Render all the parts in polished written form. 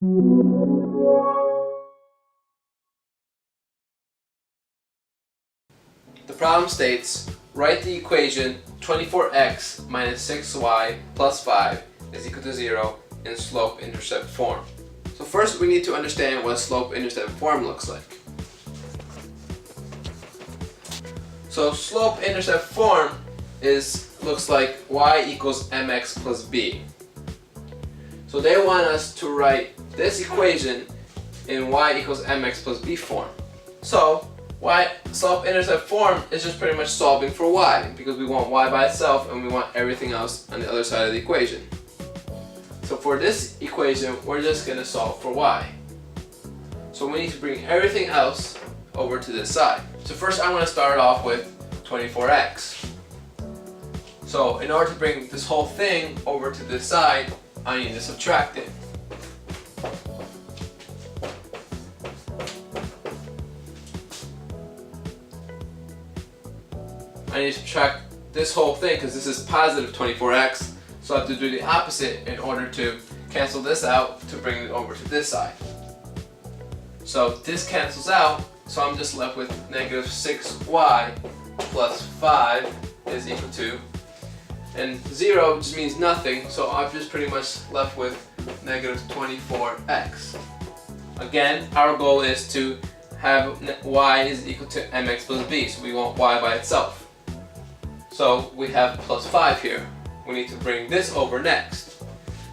The problem states, write the equation 24x minus 6y plus 5 is equal to 0 in slope-intercept form. So first we need to understand what slope-intercept form looks like. So slope-intercept form looks like y equals mx plus b. So they want us to write this equation in y equals mx plus b form. So slope-intercept form is just pretty much solving for y, because we want y by itself and we want everything else on the other side of the equation. So for this equation, we're just going to solve for y. So we need to bring everything else over to this side. So first I'm going to start off with 24x. So in order to bring this whole thing over to this side, I need to subtract it. I need to subtract this whole thing because this is positive 24x, so I have to do the opposite in order to cancel this out to bring it over to this side. So this cancels out, so I'm just left with negative 6y plus 5 is equal to, and 0 just means nothing, so I'm just pretty much left with negative 24x. Again, our goal is to have y is equal to mx plus b, so we want y by itself. So we have plus 5 here. We need to bring this over next.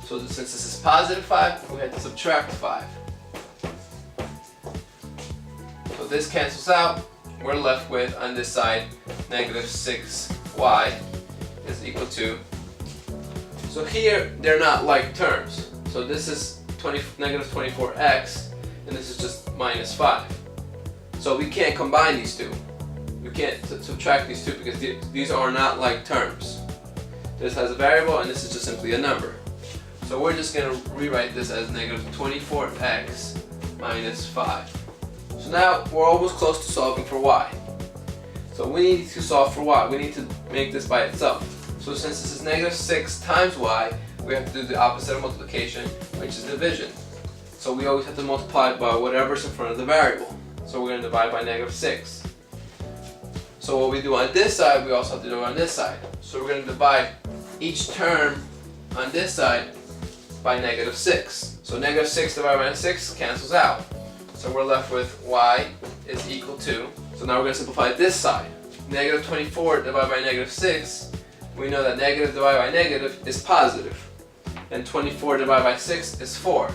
So since this is positive 5, we have to subtract 5. So this cancels out. We're left with, on this side, negative 6y is equal to. So here, they're not like terms. So this is negative 24x, and this is just minus 5. So we can't combine these two. We can't subtract these two because these are not like terms. This has a variable and this is just simply a number. So we're just going to rewrite this as negative 24x minus 5. So now we're almost close to solving for y. So we need to solve for y. We need to make this by itself. So since this is negative 6 times y, we have to do the opposite of multiplication, which is division. So we always have to multiply by whatever's in front of the variable. So we're going to divide by negative 6. So what we do on this side, we also have to do on this side. So we're going to divide each term on this side by negative 6. So negative 6 divided by 6 cancels out. So we're left with y is equal to, so now we're going to simplify this side. Negative 24 divided by negative 6, we know that negative divided by negative is positive. And 24 divided by 6 is 4.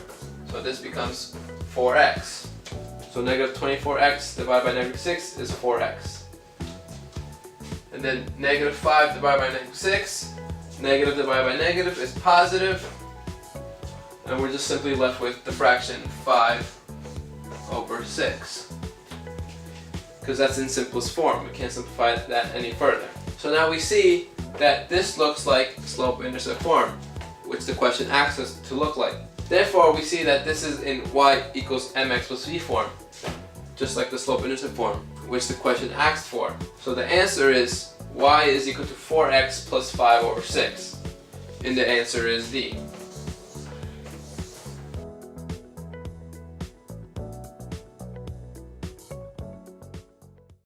So this becomes 4x. So negative 24x divided by negative 6 is 4x. And then negative 5 divided by negative 6, negative divided by negative is positive, and we're just simply left with the fraction 5 over 6. Because that's in simplest form, we can't simplify that any further. So now we see that this looks like slope-intercept form, which the question asks us to look like. Therefore, we see that this is in y equals mx plus b form, just like the slope-intercept form, which the question asked for. So the answer is y is equal to 4x plus 5 over 6. And the answer is D.